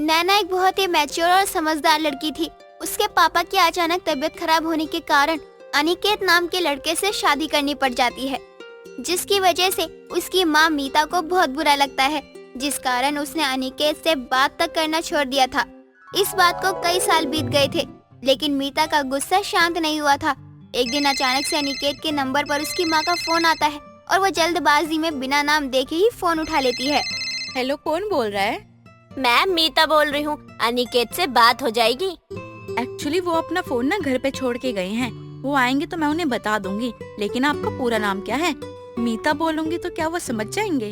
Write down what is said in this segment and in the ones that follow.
नैना एक बहुत ही मैच्योर और समझदार लड़की थी। उसके पापा की अचानक तबीयत खराब होने के कारण अनिकेत नाम के लड़के से शादी करनी पड़ जाती है, जिसकी वजह से उसकी माँ मीता को बहुत बुरा लगता है, जिस कारण उसने अनिकेत से बात तक करना छोड़ दिया था। इस बात को कई साल बीत गए थे, लेकिन मीता का गुस्सा शांत नहीं हुआ था। एक दिन अचानक से अनिकेत के नंबर पर उसकी माँ का फोन आता है और वो जल्दबाजी में बिना नाम देखे ही फोन उठा लेती है। हेलो, कौन बोल रहा है? मैं मीता बोल रही हूँ। अनिकेत से बात हो जाएगी? एक्चुअली वो अपना फोन ना घर पे छोड़ के गए हैं। वो आएंगे तो मैं उन्हें बता दूंगी, लेकिन आपका पूरा नाम क्या है? मीता बोलूंगी तो क्या वो समझ जाएंगे?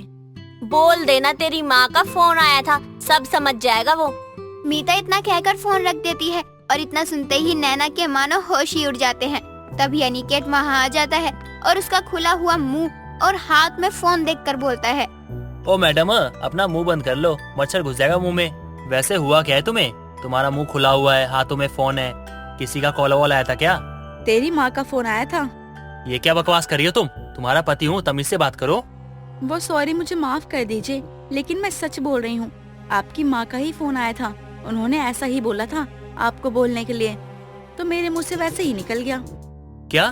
बोल देना तेरी माँ का फोन आया था, सब समझ जाएगा वो। मीता इतना कहकर फोन रख देती है और इतना सुनते ही नैना के मानो होश ही उड़ जाते हैं। तभी अनिकेत वहाँ आ जाता है और उसका खुला हुआ मुंह और हाथ में फोन देखकर बोलता है, ओ मैडम, अपना मुंह बंद कर लो, मच्छर घुस जाएगा मुंह में। वैसे हुआ क्या है तुम्हें? तुम्हारा मुंह खुला हुआ है, हाथों में फोन है। किसी का कॉल वॉल आया था क्या? तेरी माँ का फोन आया था। ये क्या बकवास कर रही हो तुम? तुम्हारा पति हूँ, तमीज से बात करो। वो सॉरी, मुझे माफ कर दीजिए, लेकिन मैं सच बोल रही हूँ। आपकी माँ का ही फोन आया था। उन्होंने ऐसा ही बोला था आपको बोलने के लिए, तो मेरे मुँह से वैसे ही निकल गया। क्या?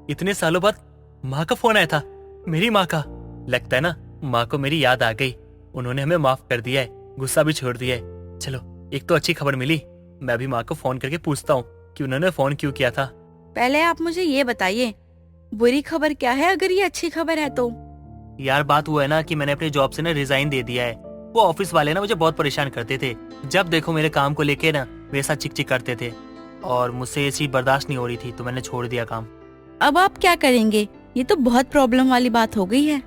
इतने सालों बाद माँ का फोन आया था? मेरी माँ का? लगता है ना माँ को मेरी याद आ गई। उन्होंने हमें माफ कर दिया है, गुस्सा भी छोड़ दिया है। चलो, एक तो अच्छी खबर मिली। मैं भी माँ को फोन करके पूछता हूँ कि उन्होंने फोन क्यों किया था। पहले आप मुझे ये बताइए, बुरी खबर क्या है अगर ये अच्छी खबर है तो? यार, बात हुआ है ना कि मैंने अपनी जॉब से ना रिजाइन दे दिया है। वो ऑफिस वाले ना मुझे बहुत परेशान करते थे। जब देखो मेरे काम को लेके ना मेरे साथ चिक चिक करते थे और मुझसे ये चीज बर्दाश्त नहीं हो रही थी, तो मैंने छोड़ दिया काम। अब आप क्या करेंगे? ये तो बहुत प्रॉब्लम वाली बात हो गई है।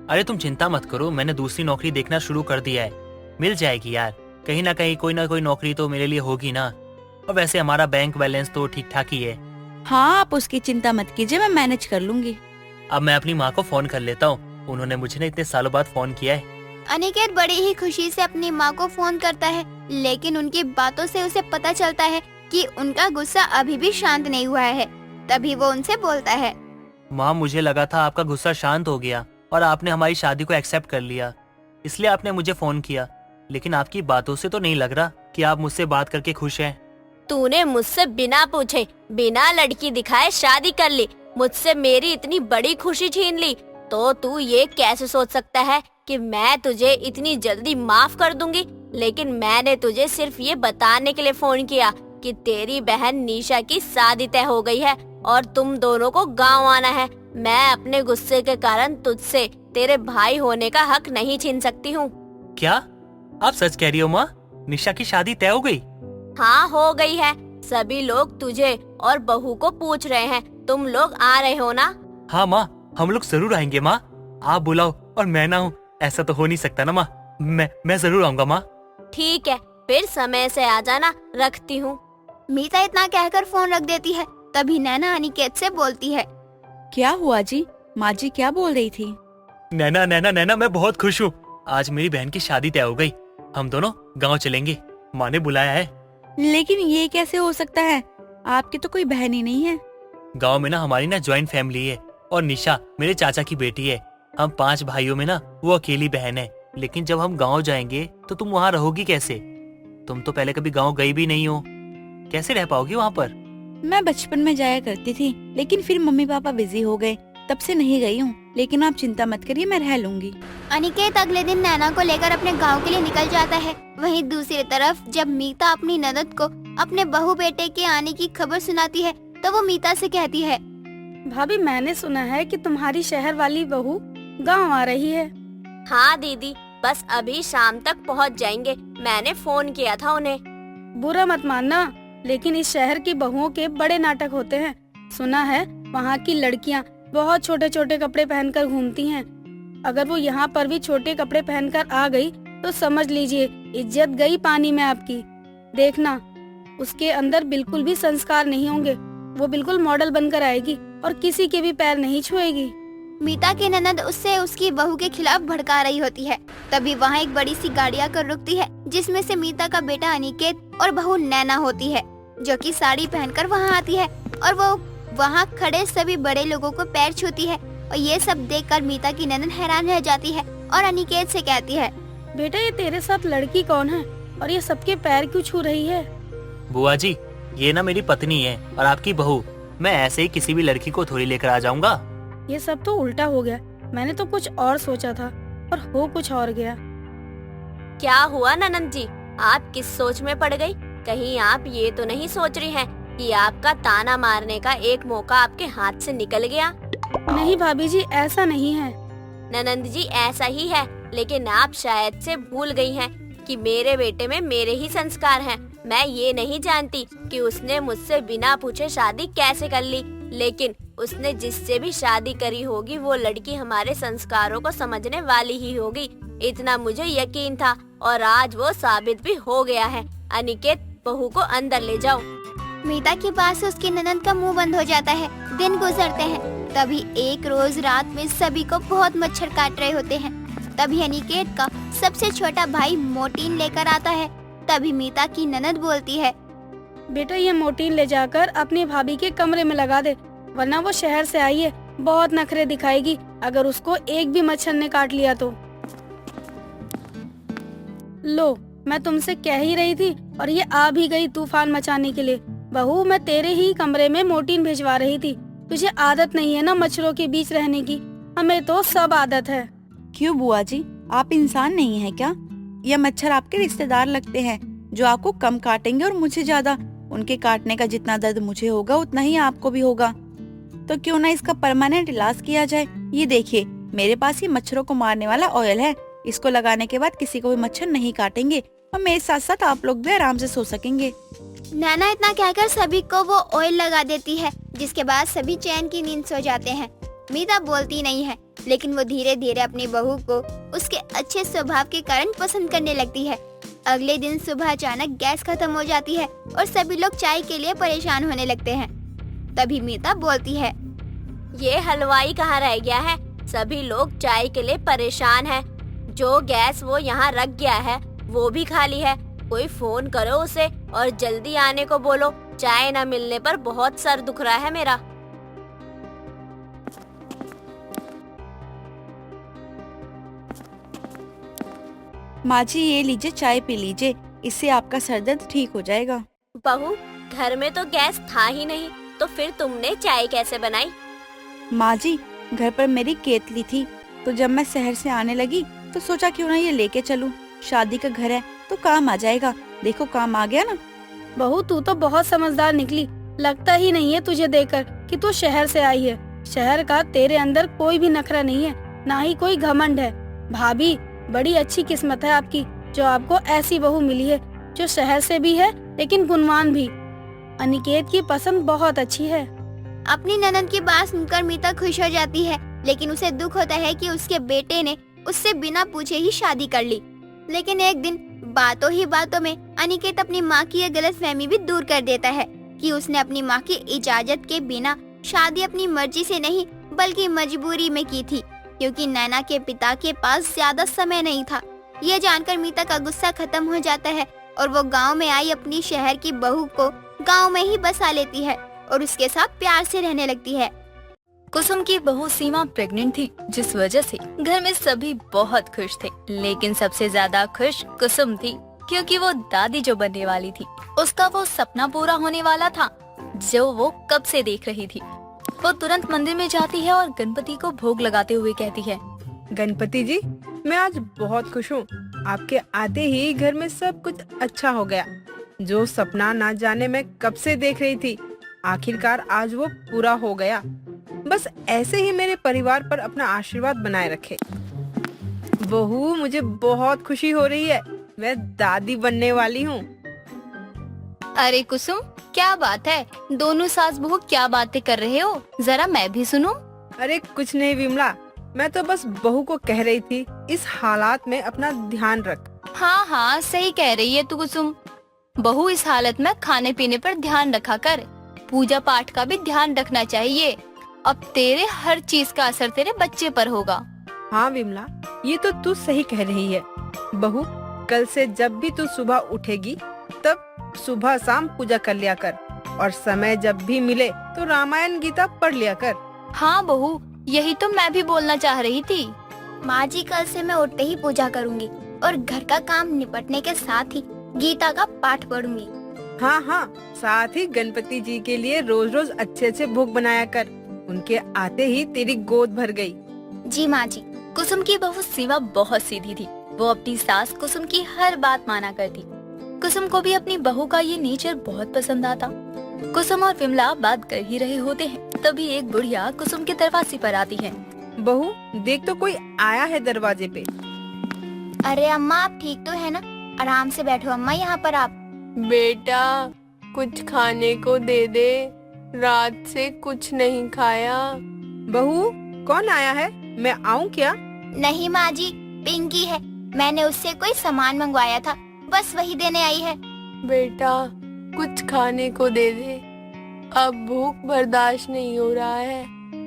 अरे तुम चिंता मत करो, मैंने दूसरी नौकरी देखना शुरू कर दिया है। मिल जाएगी यार, कहीं ना कहीं कोई ना कोई नौकरी तो मेरे लिए होगी ना। और वैसे हमारा बैंक बैलेंस तो ठीक ठाक ही है। हाँ, आप उसकी चिंता मत कीजिए, मैं मैनेज कर लूंगी। अब मैं अपनी माँ को फोन कर लेता हूँ। उन्होंने मुझे ना इतने सालों बाद फोन किया है। अनिकेत बड़ी ही खुशी से अपनी माँ को फोन करता है, लेकिन उनकी बातों से उसे पता चलता है कि उनका गुस्सा अभी भी शांत नहीं हुआ है। तभी वो उनसे बोलता है, माँ, मुझे लगा था आपका गुस्सा शांत हो गया और आपने हमारी शादी को एक्सेप्ट कर लिया, इसलिए आपने मुझे फोन किया। लेकिन आपकी बातों से तो नहीं लग रहा कि आप मुझसे बात करके खुश हैं। तूने मुझसे बिना पूछे, बिना लड़की दिखाए शादी कर ली, मुझसे मेरी इतनी बड़ी खुशी छीन ली, तो तू ये कैसे सोच सकता है कि मैं तुझे इतनी जल्दी माफ कर दूंगी? लेकिन मैंने तुझे सिर्फ ये बताने के लिए फोन किया कि तेरी बहन निशा की शादी तय हो गई है और तुम दोनों को गांव आना है। मैं अपने गुस्से के कारण तुझसे तेरे भाई होने का हक नहीं छीन सकती हूँ। क्या आप सच कह रही हो माँ? निशा की शादी तय हो गई? हाँ, हो गई है। सभी लोग तुझे और बहू को पूछ रहे हैं, तुम लोग आ रहे हो ना? हाँ माँ, हम लोग जरूर आएंगे माँ। आप बुलाओ और मैं ना हूँ, ऐसा तो हो नहीं सकता ना माँ। मैं जरूर आऊंगा माँ। ठीक है, फिर समय से आ जाना, रखती हूँ। मीता इतना कहकर फोन रख देती है। तभी नैना अनिकेत से बोलती है, क्या हुआ जी? माँ जी क्या बोल रही थी? नैना नैना नैना, मैं बहुत खुश हूँ। आज मेरी बहन की शादी तय हो गई। हम दोनों गांव चलेंगे, माँ ने बुलाया है। लेकिन ये कैसे हो सकता है? आपकी तो कोई बहन ही नहीं है। गांव में ना हमारी ना ज्वाइंट फैमिली है और निशा मेरे चाचा की बेटी है। हम 5 भाइयों में ना वो अकेली बहन है। लेकिन जब हम गांव जाएंगे तो तुम वहाँ रहोगी कैसे? तुम तो पहले कभी गांव गई भी नहीं हो, कैसे रह पाओगी वहाँ पर? मैं बचपन में जाया करती थी, लेकिन फिर मम्मी पापा बिजी हो गए, तब से नहीं गई हूँ। लेकिन आप चिंता मत करिए, मैं रह लूंगी। अनिकेत अगले दिन नैना को लेकर अपने गांव के लिए निकल जाता है। वहीं दूसरी तरफ जब मीता अपनी ननद को अपने बहू बेटे के आने की खबर सुनाती है, तो वो मीता से कहती है, भाभी, मैंने सुना है कि तुम्हारी शहर वाली बहू गांव आ रही है। हाँ दीदी, बस अभी शाम तक पहुँच जाएंगे। मैंने फोन किया था उन्हें। बुरा मत मानना, लेकिन इस शहर की बहुओं के बड़े नाटक होते हैं। सुना है वहाँ की लड़कियाँ बहुत छोटे छोटे कपड़े पहनकर घूमती हैं। अगर वो यहाँ पर भी छोटे कपड़े पहनकर आ गई तो समझ लीजिए इज्जत गई पानी में आपकी। देखना, उसके अंदर बिल्कुल भी संस्कार नहीं होंगे। वो बिल्कुल मॉडल बनकर आएगी और किसी के भी पैर नहीं छुएगी। मीता की ननद उससे उसकी बहू के खिलाफ भड़का रही होती है। तभी वहाँ एक बड़ी सी गाड़ी आकर रुकती है, जिसमें से मीता का बेटा अनिकेत और बहू नैना होती है, जो कि साड़ी पहनकर वहाँ आती है और वो वहाँ खड़े सभी बड़े लोगों को पैर छूती है। और ये सब देखकर मीता की ननद हैरान रह जाती है और अनिकेत से कहती है, बेटा, ये तेरे साथ लड़की कौन है? और ये सबके पैर क्यों छू रही है? बुआ जी, ये ना मेरी पत्नी है और आपकी बहू। मैं ऐसे ही किसी भी लड़की को थोड़ी लेकर आ जाऊंगा। ये सब तो उल्टा हो गया। मैंने तो कुछ और सोचा था और हो कुछ और गया। क्या हुआ ननद जी, आप किस सोच में पड़ गई? कहीं आप ये तो नहीं सोच रही हैं कि आपका ताना मारने का एक मौका आपके हाथ से निकल गया? नहीं भाभी जी, ऐसा नहीं है। ननद जी, ऐसा ही है, लेकिन आप शायद से भूल गई हैं कि मेरे बेटे में मेरे ही संस्कार हैं। मैं ये नहीं जानती कि उसने मुझसे बिना पूछे शादी कैसे कर ली, लेकिन उसने जिससे भी शादी करी होगी वो लड़की हमारे संस्कारों को समझने वाली ही होगी। इतना मुझे यकीन था और आज वो साबित भी हो गया है। अनिकेत, बहू को अंदर ले जाओ। मीता की बात से उसकी ननद का मुंह बंद हो जाता है। दिन गुजरते हैं। तभी एक रोज रात में सभी को बहुत मच्छर काट रहे होते हैं। तभी अनिकेत का सबसे छोटा भाई मोटीन लेकर आता है। तभी मीता की ननद बोलती है, बेटा ये मोटीन ले जाकर अपनी भाभी के कमरे में लगा दे, वरना वो शहर से आई है, बहुत नखरे दिखाएगी अगर उसको एक भी मच्छर ने काट लिया तो। लो, मैं तुमसे कह ही रही थी और ये आ भी गई तूफान मचाने के लिए। बहू, मैं तेरे ही कमरे में मोटीन भिजवा रही थी। तुझे आदत नहीं है ना मच्छरों के बीच रहने की? हमें तो सब आदत है। क्यों बुआ जी, आप इंसान नहीं है क्या? या मच्छर आपके रिश्तेदार लगते हैं जो आपको कम काटेंगे और मुझे ज्यादा? उनके काटने का जितना दर्द मुझे होगा उतना ही आपको भी होगा। तो क्यों ना इसका परमानेंट इलाज किया जाए। ये देखिए, मेरे पास ये मच्छरों को मारने वाला ऑयल है। इसको लगाने के बाद किसी को भी मच्छर नहीं काटेंगे और मेरे साथ साथ आप लोग भी आराम से सो सकेंगे। नैना इतना कहकर सभी को वो ऑयल लगा देती है, जिसके बाद सभी चैन की नींद सो जाते हैं। मीता बोलती नहीं है, लेकिन वो धीरे धीरे अपनी बहू को उसके अच्छे स्वभाव के कारण पसंद करने लगती है। अगले दिन सुबह अचानक गैस खत्म हो जाती है और सभी लोग चाय के लिए परेशान होने लगते हैं। तभी मीता बोलती है, ये हलवाई कहाँ रह गया है? सभी लोग चाय के लिए परेशान हैं। जो गैस वो यहाँ रख गया है वो भी खाली है। कोई फोन करो उसे और जल्दी आने को बोलो। चाय न मिलने पर बहुत सर दुख रहा है मेरा। माँ जी, ये लीजिए, चाय पी लीजिए, इससे आपका सर दर्द ठीक हो जाएगा। बहू, घर में तो गैस था ही नहीं, तो फिर तुमने चाय कैसे बनाई? माँ जी, घर पर मेरी केतली थी, तो जब मैं शहर से आने लगी तो सोचा क्यों ना ये लेके चलूं। शादी का घर है तो काम आ जाएगा। देखो, काम आ गया ना। बहू, तू तो बहुत समझदार निकली। लगता ही नहीं है तुझे देखकर कि तू शहर से आई है। शहर का तेरे अंदर कोई भी नखरा नहीं है, ना ही कोई घमंड है। भाभी, बड़ी अच्छी किस्मत है आपकी जो आपको ऐसी बहू मिली है जो शहर से भी है लेकिन गुणवान भी। अनिकेत की पसंद बहुत अच्छी है। अपनी ननद की बात सुनकर मीता खुश हो जाती है, लेकिन उसे दुख होता है कि उसके बेटे ने उससे बिना पूछे ही शादी कर ली। लेकिन एक दिन बातों ही बातों में अनिकेत अपनी माँ की यह गलतफहमी भी दूर कर देता है कि उसने अपनी माँ की इजाजत के बिना शादी अपनी मर्जी से नहीं बल्कि मजबूरी में की थी, क्योंकि नैना के पिता के पास ज्यादा समय नहीं था। ये जानकर मीता का गुस्सा खत्म हो जाता है और वो गांव में आई अपनी शहर की बहू को गांव में ही बसा लेती है और उसके साथ प्यार से रहने लगती है। कुसुम की बहू सीमा प्रेग्नेंट थी, जिस वजह से घर में सभी बहुत खुश थे। लेकिन सबसे ज्यादा खुश कुसुम थी, क्योंकि वो दादी जो बनने वाली थी, उसका वो सपना पूरा होने वाला था जो वो कब से देख रही थी। वो तुरंत मंदिर में जाती है और गणपति को भोग लगाते हुए कहती है, गणपति जी, मैं आज बहुत खुश हूँ। आपके आते ही घर में सब कुछ अच्छा हो गया। जो सपना ना जाने मैं कब से देख रही थी, आखिरकार आज वो पूरा हो गया। बस ऐसे ही मेरे परिवार पर अपना आशीर्वाद बनाए रखे। बहू, मुझे बहुत खुशी हो रही है। मैं दादी बनने वाली हूँ। अरे कुसुम, क्या बात है? दोनों सास बहू क्या बातें कर रहे हो? जरा मैं भी सुनूं। अरे कुछ नहीं विमला, मैं तो बस बहू को कह रही थी इस हालात में अपना ध्यान रख। हाँ हाँ, सही कह रही है तू कुसुम। बहू, इस हालत में खाने पीने पर ध्यान रखा कर। पूजा पाठ का भी ध्यान रखना चाहिए। अब तेरे हर चीज का असर तेरे बच्चे पर होगा। हाँ विमला, ये तो तू सही कह रही है। बहू, कल से जब भी तू सुबह उठेगी तब सुबह शाम पूजा कर लिया कर, और समय जब भी मिले तो रामायण गीता पढ़ लिया कर। हाँ बहू, यही तो मैं भी बोलना चाह रही थी। माँ जी, कल से मैं उठते ही पूजा करूंगी और घर का काम निपटने के साथ ही गीता का पाठ पढ़ूंगी। हाँ हाँ, साथ ही गणपति जी के लिए रोज रोज अच्छे अच्छे भोग बनाया कर। उनके आते ही तेरी गोद भर गई। जी माँ जी। कुसुम की बहू सीमा बहुत सीधी थी। वो अपनी सास कुसुम की हर बात माना करती। कुसुम को भी अपनी बहू का ये नेचर बहुत पसंद आता। कुसुम और विमला बात कर ही रहे होते हैं, तभी एक बुढ़िया कुसुम के दरवाजे पर आती है। बहू देख तो कोई आया है दरवाजे पे। अरे अम्मा, आप ठीक तो है ना? आराम से बैठो अम्मा यहाँ पर आप। बेटा कुछ खाने को दे दे, रात से कुछ नहीं खाया। बहू कौन आया है, मैं आऊँ क्या? नहीं माँ जी, पिंकी है। मैंने उससे कोई सामान मंगवाया था, बस वही देने आई है। बेटा कुछ खाने को दे दे, अब भूख बर्दाश्त नहीं हो रहा है।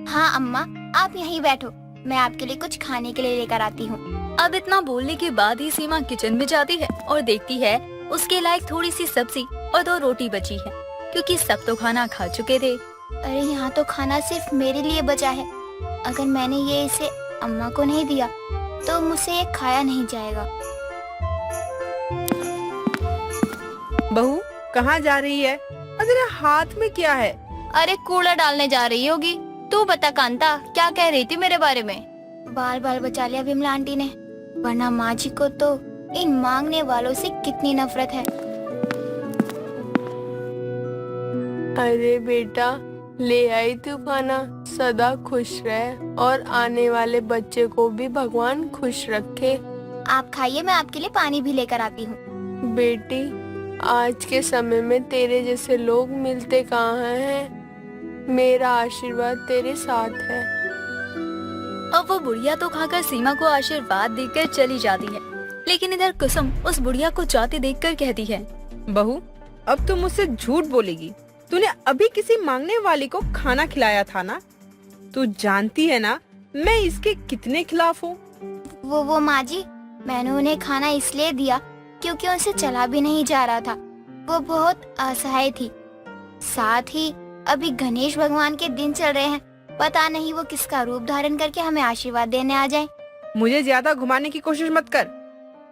हाँ अम्मा, आप यहीं बैठो, मैं आपके लिए कुछ खाने के लिए लेकर आती हूँ। अब इतना बोलने के बाद ही सीमा किचन में जाती है और देखती है उसके लायक थोड़ी सी सब्जी और 2 रोटी बची है, क्योंकि सब तो खाना खा चुके थे। अरे यहाँ तो खाना सिर्फ मेरे लिए बचा है। अगर मैंने ये इसे अम्मा को नहीं दिया तो मुझसे ये खाया नहीं जाएगा। बहू कहाँ जा रही है? और तेरे हाथ में क्या है? अरे कूड़ा डालने जा रही होगी। तू बता कांता, क्या कह रही थी मेरे बारे में? बाल बाल बचा लिया विमला आंटी ने, वरना माँ जी को तो इन मांगने वालों से कितनी नफरत है। अरे बेटा ले आई तू खाना, सदा खुश रह और आने वाले बच्चे को भी भगवान खुश रखे। आप खाइए, मैं आपके लिए पानी भी लेकर आती हूँ। बेटी आज के समय में तेरे जैसे लोग मिलते कहाँ हैं। मेरा आशीर्वाद तेरे साथ है। अब वो बुढ़िया तो खाकर सीमा को आशीर्वाद देकर चली जाती है, लेकिन इधर कुसुम उस बुढ़िया को जाते देखकर कहती है, बहू अब तू मुझसे झूठ बोलेगी। तूने अभी किसी मांगने वाली को खाना खिलाया था ना? तू जानती है ना मैं इसके कितने खिलाफ हूँ। वो माँ जी, मैंने उन्हें खाना इसलिए दिया क्योंकि उनसे चला भी नहीं जा रहा था। वो बहुत असहाय थी। साथ ही अभी गणेश भगवान के दिन चल रहे हैं, पता नहीं वो किसका रूप धारण करके हमें आशीर्वाद देने आ जाए। मुझे ज्यादा घुमाने की कोशिश मत कर।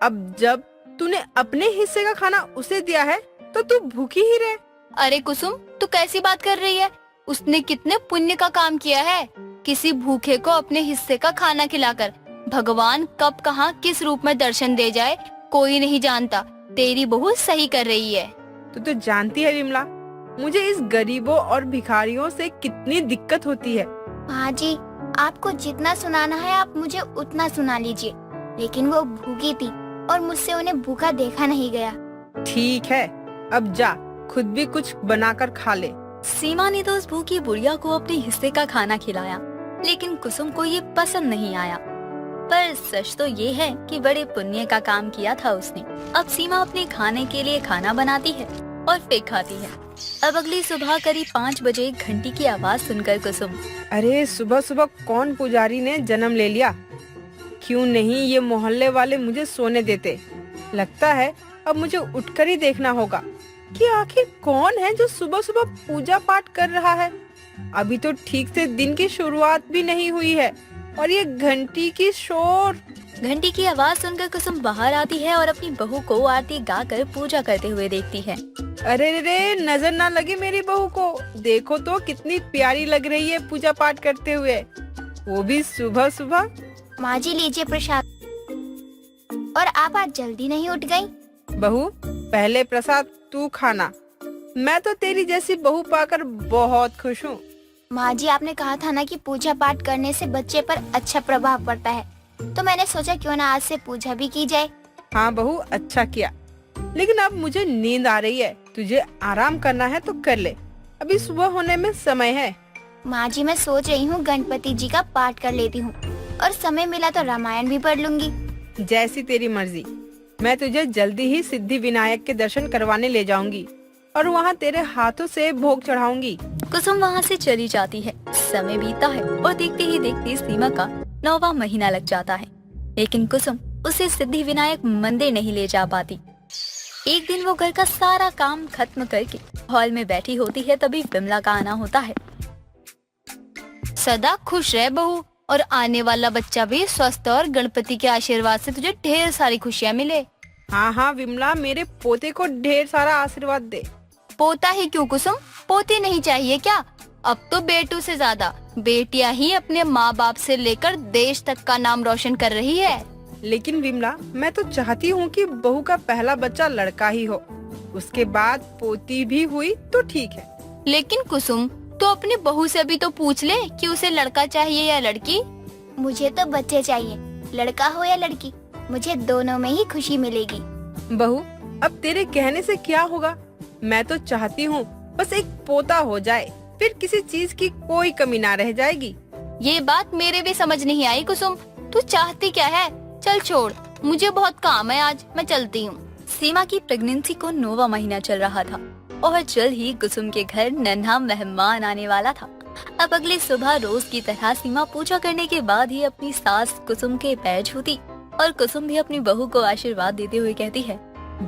अब जब तूने अपने हिस्से का खाना उसे दिया है तो तू भूखी ही रहे। अरे कुसुम, तू कैसी बात कर रही है? उसने कितने पुण्य का काम किया है, किसी भूखे को अपने हिस्से का खाना खिलाकर। भगवान कब कहाँ किस रूप में दर्शन दे जाए कोई नहीं जानता। तेरी बहू सही कर रही है। तू तो जानती है विमला, मुझे इस गरीबों और भिखारियों से कितनी दिक्कत होती है। माँ जी, आपको जितना सुनाना है आप मुझे उतना सुना लीजिए, लेकिन वो भूखी थी और मुझसे उन्हें भूखा देखा नहीं गया। ठीक है, अब जा खुद भी कुछ बनाकर खा ले। सीमा ने तो उस भूखी बुढ़िया को अपने हिस्से का खाना खिलाया, लेकिन कुसुम को ये पसंद नहीं आया। पर सच तो ये है कि बड़े पुण्य का काम किया था उसने। अब सीमा अपने खाने के लिए खाना बनाती है और फिर खाती है। अब अगली सुबह करीब 5 बजे घंटी की आवाज सुनकर कुसुम, अरे सुबह सुबह कौन पुजारी ने जन्म ले लिया? क्यों नहीं ये मोहल्ले वाले मुझे सोने देते? लगता है अब मुझे उठकर ही देखना होगा कि आखिर कौन है जो सुबह सुबह पूजा पाठ कर रहा है। अभी तो ठीक से दिन की शुरुआत भी नहीं हुई है और ये घंटी की शोर। घंटी की आवाज सुनकर कुसुम बाहर आती है और अपनी बहू को आरती गाकर पूजा करते हुए देखती है। अरे रे, नजर ना लगे मेरी बहू को। देखो तो कितनी प्यारी लग रही है पूजा पाठ करते हुए, वो भी सुबह सुबह। माँ जी लीजिए प्रसाद। और आप आज जल्दी नहीं उठ गई? बहू पहले प्रसाद तू खाना। मैं तो तेरी जैसी बहू पाकर बहुत खुश हूँ। माँ जी, आपने कहा था ना कि पूजा पाठ करने से बच्चे पर अच्छा प्रभाव पड़ता है, तो मैंने सोचा क्यों ना आज से पूजा भी की जाए। हाँ बहू, अच्छा किया, लेकिन अब मुझे नींद आ रही है। तुझे आराम करना है तो कर ले, अभी सुबह होने में समय है। माँ जी, मैं सोच रही हूँ गणपति जी का पाठ कर लेती हूँ और समय मिला तो रामायण भी पढ़ लूंगी। जैसी तेरी मर्जी। मैं तुझे जल्दी ही सिद्धि विनायक के दर्शन करवाने ले जाऊंगी और वहाँ तेरे हाथों से भोग चढ़ाऊंगी। कुसुम वहाँ से चली जाती है। समय बीतता है और देखते ही देखते सीमा का 9वां महीना लग जाता है, लेकिन कुसुम उसे सिद्धि विनायक मंदिर नहीं ले जा पाती। एक दिन वो घर का सारा काम खत्म करके हॉल में बैठी होती है, तभी विमला का आना होता है। सदा खुश रह बहू, और आने वाला बच्चा भी स्वस्थ और गणपति के आशीर्वाद से तुझे ढेर सारी खुशियाँ मिले। हाँ हाँ विमला, मेरे पोते को ढेर सारा आशीर्वाद दे। पोता ही क्यों कुसुम, पोती नहीं चाहिए क्या? अब तो बेटू से ज्यादा बेटियां ही अपने माँ बाप से लेकर देश तक का नाम रोशन कर रही है। लेकिन विमला, मैं तो चाहती हूँ कि बहू का पहला बच्चा लड़का ही हो, उसके बाद पोती भी हुई तो ठीक है। लेकिन कुसुम, तो अपनी बहू से भी तो पूछ ले कि उसे लड़का चाहिए या लड़की। मुझे तो बच्चे चाहिए, लड़का हो या लड़की, मुझे दोनों में ही खुशी मिलेगी। बहू, अब तेरे कहने से क्या होगा? मैं तो चाहती हूँ बस एक पोता हो जाए, फिर किसी चीज की कोई कमी ना रह जाएगी। ये बात मेरे भी समझ नहीं आई कुसुम, तू चाहती क्या है? चल छोड़, मुझे बहुत काम है आज, मैं चलती हूँ। सीमा की प्रेगनेंसी को 9वां महीना चल रहा था और जल्द ही कुसुम के घर नन्हा मेहमान आने वाला था। अब अगली सुबह रोज की तरह सीमा पूजा करने के बाद ही अपनी सास कुसुम के पैर छूती और कुसुम भी अपनी बहू को आशीर्वाद देते हुए कहती है,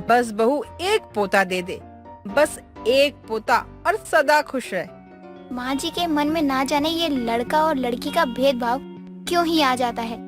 बस बहू एक पोता दे दे, बस एक पोता, और सदा खुश रहे। माँ जी के मन में ना जाने ये लड़का और लड़की का भेदभाव क्यों ही आ जाता है।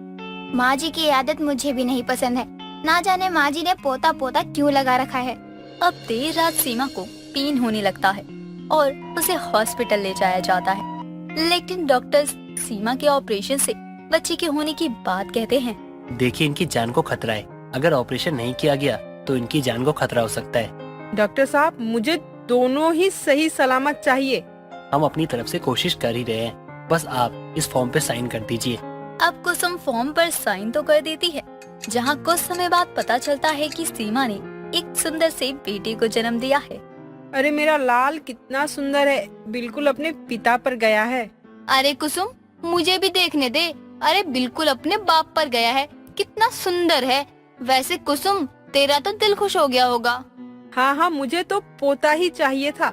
माँ जी की आदत मुझे भी नहीं पसंद है, ना जाने माँ जी ने पोता पोता क्यों लगा रखा है। अब देर रात सीमा को पीन होने लगता है और उसे हॉस्पिटल ले जाया जाता है। लेकिन डॉक्टर्स सीमा के ऑपरेशन से बच्चे के होने की बात कहते हैं। देखिए, इनकी जान को खतरा है, अगर ऑपरेशन नहीं किया गया तो इनकी जान को खतरा हो सकता है। डॉक्टर साहब, मुझे दोनों ही सही सलामत चाहिए। हम अपनी तरफ से कोशिश कर ही रहे हैं, बस आप इस फॉर्म पे साइन कर दीजिए। अब कुसुम फॉर्म पर साइन तो कर देती है, जहाँ कुछ समय बाद पता चलता है कि सीमा ने एक सुंदर से बेटे को जन्म दिया है। अरे मेरा लाल कितना सुंदर है, बिल्कुल अपने पिता पर गया है। अरे कुसुम, मुझे भी देखने दे। अरे बिल्कुल अपने बाप पर गया है, कितना सुंदर है। वैसे कुसुम, तेरा तो दिल खुश हो गया होगा। हाँ हाँ, मुझे तो पोता ही चाहिए था,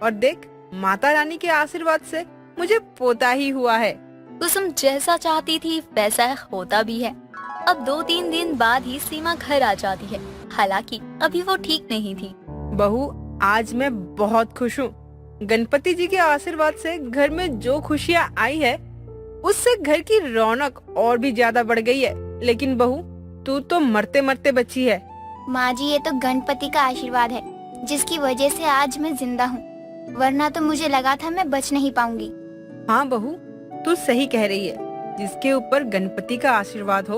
और देख, माता रानी के आशीर्वाद से मुझे पोता ही हुआ है। कुसुम जैसा चाहती थी वैसा होता भी है। अब 2-3 दिन बाद ही सीमा घर आ जाती है, हालांकि अभी वो ठीक नहीं थी। बहू, आज मैं बहुत खुश हूँ। गणपति जी के आशीर्वाद से घर में जो खुशियाँ आई है, उससे घर की रौनक और भी ज्यादा बढ़ गई है। लेकिन बहू, तू तो मरते मरते बची है। माँ जी, ये तो गणपति का आशीर्वाद है जिसकी वजह से आज मैं जिंदा हूँ, वरना तो मुझे लगा था मैं बच नहीं पाऊंगी। हाँ बहू, तू सही कह रही है। जिसके ऊपर गणपति का आशीर्वाद हो,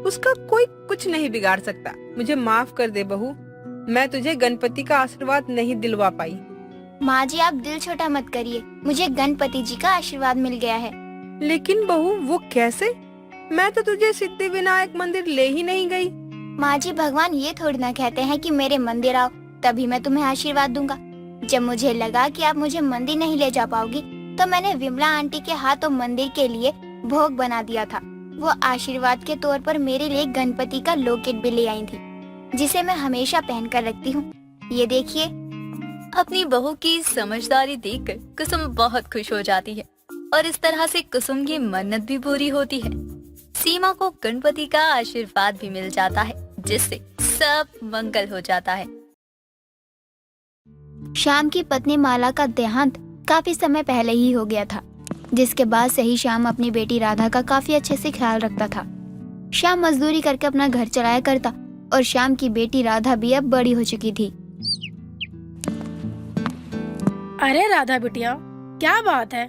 उसका कोई कुछ नहीं बिगाड़ सकता। मुझे माफ कर दे बहू, मैं तुझे गणपति का आशीर्वाद नहीं दिलवा पाई। माँ जी, आप दिल छोटा मत करिए, मुझे गणपति जी का आशीर्वाद मिल गया है। लेकिन बहू, वो कैसे? मैं तो तुझे सिद्धिविनायक मंदिर ले ही नहीं गई। माँ जी, भगवान ये थोड़ी ना कहते हैं कि मेरे मंदिर आओ तभी मैं तुम्हें आशीर्वाद दूंगा। जब मुझे लगा कि आप मुझे मंदिर नहीं ले जा पाओगी, तो मैंने विमला आंटी के हाथों मंदिर के लिए भोग बना दिया था। वो आशीर्वाद के तौर पर मेरे लिए गणपति का लॉकेट भी ले आई थी, जिसे मैं हमेशा पहन कर रखती हूँ। ये देखिए। अपनी बहू की समझदारी देखकर कुसुम बहुत खुश हो जाती है और इस तरह से कुसुम की मन्नत भी पूरी होती है। सीमा को गणपति का आशीर्वाद भी मिल जाता है, जिससे सब मंगल हो जाता है। श्याम की पत्नी माला का देहांत काफी समय पहले ही हो गया था, जिसके बाद से ही श्याम अपनी बेटी राधा का काफी अच्छे से ख्याल रखता था। श्याम मजदूरी करके अपना घर चलाया करता और श्याम की बेटी राधा भी अब बड़ी हो चुकी थी। अरे राधा बिटिया, क्या बात है?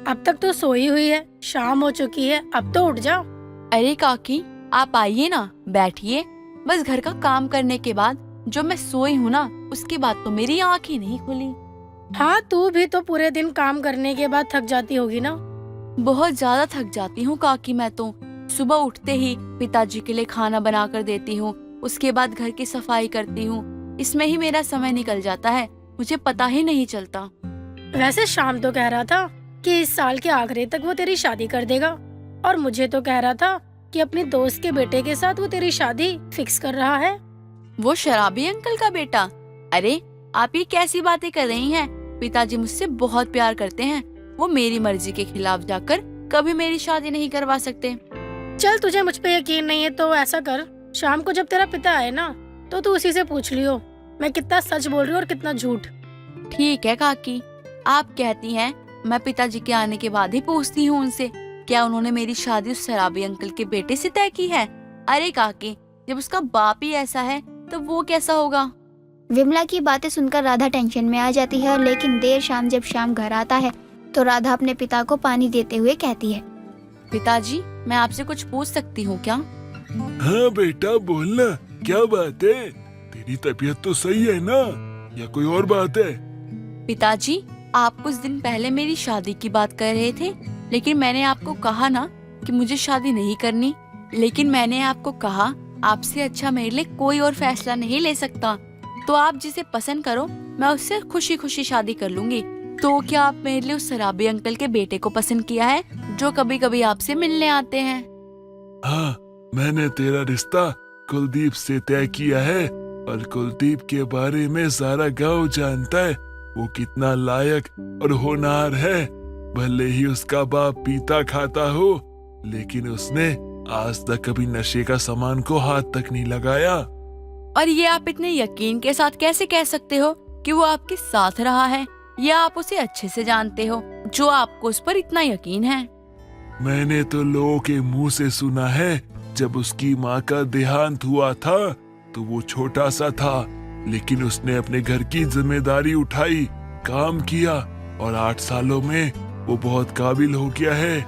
अब तक तो सोई हुई है, शाम हो चुकी है, अब तो उठ जाओ। अरे काकी, आप आइए ना, बैठिए। बस घर का काम करने के बाद जो मैं सोई हूँ ना, उसके बाद तो मेरी आँख ही नहीं खुली। हाँ, तू भी तो पूरे दिन काम करने के बाद थक जाती होगी ना? बहुत ज्यादा थक जाती हूँ काकी। मैं तो सुबह उठते ही पिताजी के लिए खाना बना कर देती हूँ, उसके बाद घर की सफाई करती हूँ। इसमें ही मेरा समय निकल जाता है, मुझे पता ही नहीं चलता। वैसे शाम तो कह रहा था कि इस साल के आखिरी तक वो तेरी शादी कर देगा, और मुझे तो कह रहा था कि अपने दोस्त के बेटे के साथ वो तेरी शादी फिक्स कर रहा है। वो शराबी अंकल का बेटा? अरे आप ये कैसी बातें कर रही हैं? पिताजी मुझसे बहुत प्यार करते हैं, वो मेरी मर्जी के खिलाफ जाकर कभी मेरी शादी नहीं करवा सकते। चल, तुझे मुझ पे यकीन नहीं है तो ऐसा कर, शाम को जब तेरा पिता आए ना, तो तू उसी से पूछ लियो मैं कितना सच बोल रही हूँ और कितना झूठ। ठीक है काकी, आप कहती हैं, मैं पिताजी के आने के बाद ही पूछती हूँ उनसे, क्या उन्होंने मेरी शादी उस शराबी अंकल के बेटे से तय की है? अरे काकी, जब उसका बाप ही ऐसा है तो वो कैसा होगा। विमला की बातें सुनकर राधा टेंशन में आ जाती है, और लेकिन देर शाम जब श्याम घर आता है तो राधा अपने पिता को पानी देते हुए कहती है, पिताजी मैं आपसे कुछ पूछ सकती हूँ क्या? हाँ बेटा बोलना, क्या बात है? तेरी तबीयत तो सही है ना, या कोई और बात है? पिताजी आप कुछ दिन पहले मेरी शादी की बात कर रहे थे, लेकिन मैंने आपको कहा ना कि मुझे शादी नहीं करनी। लेकिन मैंने आपको कहा आपसे अच्छा मेरे लिए कोई और फैसला नहीं ले सकता, तो आप जिसे पसंद करो मैं उससे खुशी खुशी शादी कर लूंगी। तो क्या आप मेरे लिए उस शराबी अंकल के बेटे को पसंद किया है जो कभी कभी आपसे मिलने आते हैं? हाँ, मैंने तेरा रिश्ता कुलदीप से तय किया है, और कुलदीप के बारे में सारा गांव जानता है। वो कितना लायक और होनहार है। भले ही उसका बाप पीता खाता हो, लेकिन उसने आज तक कभी नशे का सामान को हाथ तक नहीं लगाया। और ये आप इतने यकीन के साथ कैसे कह सकते हो कि वो आपके साथ रहा है, या आप उसे अच्छे से जानते हो जो आपको उस पर इतना यकीन है? मैंने तो लोगों के मुंह से सुना है, जब उसकी माँ का देहांत हुआ था तो वो छोटा सा था, लेकिन उसने अपने घर की जिम्मेदारी उठाई, काम किया, और 8 सालों में वो बहुत काबिल हो गया है।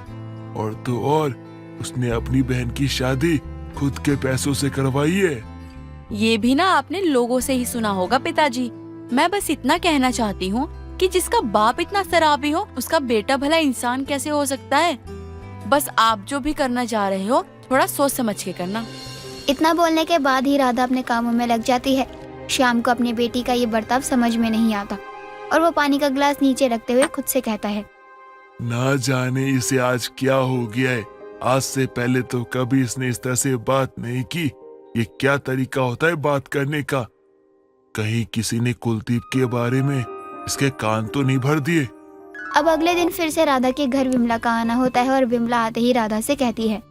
और तो और उसने अपनी बहन की शादी खुद के पैसों से करवाई है। ये भी ना आपने लोगों से ही सुना होगा पिताजी। मैं बस इतना कहना चाहती हूँ कि जिसका बाप इतना शराबी हो उसका बेटा भला इंसान कैसे हो सकता है। बस आप जो भी करना चाह रहे हो थोड़ा सोच समझ के करना। इतना बोलने के बाद ही राधा अपने कामों में लग जाती है। श्याम को अपनी बेटी का ये बर्ताव समझ में नहीं आता, और वो पानी का गिलास नीचे रखते हुए खुद से कहता है, ना जाने इसे आज क्या हो गया है। आज से पहले तो कभी इसने इस तरह से बात नहीं की। ये क्या तरीका होता है बात करने का? कहीं किसी ने कुलदीप के बारे में इसके कान तो नहीं भर दिए? अब अगले दिन फिर से राधा के घर विमला का आना होता है, और विमला आते ही राधा से कहती है,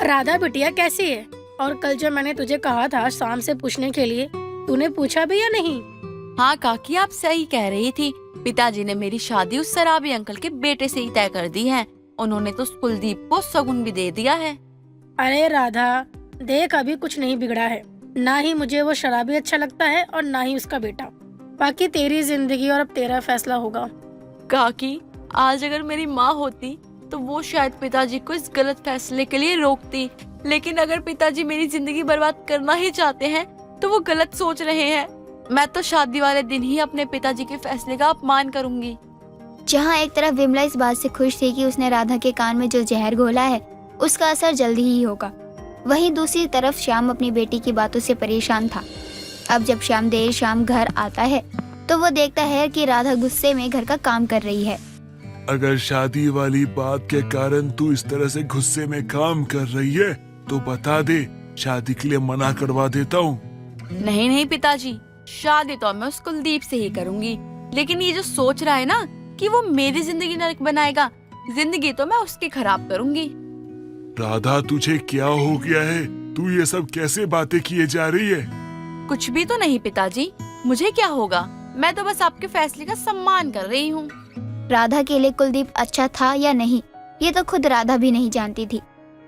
राधा बिटिया कैसी है? और कल जो मैंने तुझे कहा था शाम से पूछने के लिए, तूने पूछा भी या नहीं? हाँ काकी आप सही कह रही थी। पिताजी ने मेरी शादी उस शराबी अंकल के बेटे से ही तय कर दी है। उन्होंने तो कुलदीप को सगुन भी दे दिया है। अरे राधा देख, अभी कुछ नहीं बिगड़ा है। ना ही मुझे वो शराबी अच्छा लगता है और ना ही उसका बेटा। बाकी तेरी जिंदगी और अब तेरा फैसला होगा। काकी आज अगर मेरी माँ होती तो वो शायद पिताजी को इस गलत फैसले के लिए रोकती, लेकिन अगर पिताजी मेरी जिंदगी बर्बाद करना ही चाहते हैं तो वो गलत सोच रहे हैं। मैं तो शादी वाले दिन ही अपने पिताजी के फैसले का अपमान करूंगी। जहाँ एक तरफ विमला इस बात से खुश थी कि उसने राधा के कान में जो जहर घोला है उसका असर जल्दी ही होगा, वहीं दूसरी तरफ श्याम अपनी बेटी की बातों से परेशान था। अब जब श्याम देर शाम घर आता है तो वो देखता है कि राधा गुस्से में घर का काम कर रही है। अगर शादी वाली बात के कारण तू इस तरह से गुस्से में काम कर रही है तो बता दे, शादी के लिए मना करवा देता हूँ। नहीं नहीं पिताजी, शादी तो मैं उस कुलदीप से ही करूंगी, लेकिन ये जो सोच रहा है ना कि वो मेरी जिंदगी नरक बनाएगा, जिंदगी तो मैं उसकी खराब करूंगी। राधा तुझे क्या हो गया है? तू ये सब कैसे बातें किए जा रही है? कुछ भी तो नहीं पिताजी, मुझे क्या होगा, मैं तो बस आपके फैसले का सम्मान कर रही हूँ। राधा के लिए कुलदीप अच्छा था या नहीं ये तो खुद राधा भी नहीं जानती थी,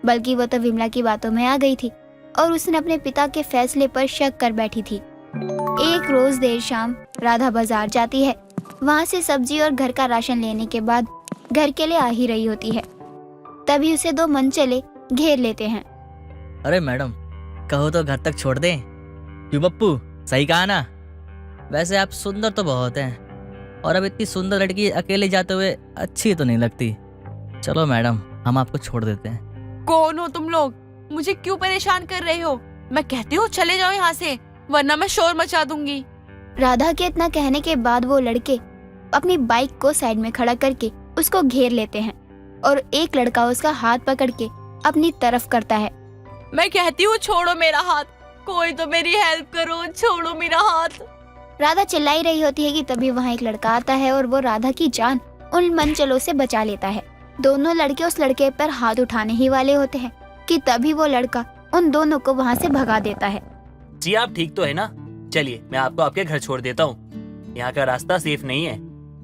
बल्कि वो तो विमला की बातों में आ गई थी और उसने अपने पिता के फैसले पर शक कर बैठी थी। एक रोज देर शाम राधा बाजार जाती है। वहाँ से सब्जी और घर का राशन लेने के बाद घर के लिए आ ही रही होती है, तभी उसे 2 मनचले घेर लेते हैं। अरे मैडम, कहो तो घर तक छोड़ दें। क्यों पप्पू, सही कहा ना? वैसे आप सुंदर तो बहुत हैं, और अब इतनी सुंदर लड़की अकेले जाते हुए अच्छी तो नहीं लगती। चलो मैडम, हम आपको छोड़ देते हैं। कौन हो तुम लोग? मुझे क्यों परेशान कर रहे हो? मैं कहती हूँ चले जाओ यहाँ से, वरना मैं शोर मचा दूंगी। राधा के इतना कहने के बाद वो लड़के अपनी बाइक को साइड में खड़ा करके उसको घेर लेते हैं, और एक लड़का उसका हाथ पकड़ के अपनी तरफ करता है। मैं कहती हूँ छोड़ो मेरा हाथ, कोई तो मेरी हेल्प करो, छोड़ो मेरा हाथ। राधा चिल्लाई रही होती है कि तभी वहाँ एक लड़का आता है और वो राधा की जान उन मनचलों से बचा लेता है। दोनों लड़के उस लड़के पर हाथ उठाने ही वाले होते हैं कि तभी वो लड़का उन दोनों को वहाँ से भगा देता है। जी आप ठीक तो है ना? चलिए मैं आपको आपके घर छोड़ देता हूँ, यहाँ का रास्ता सेफ नहीं है।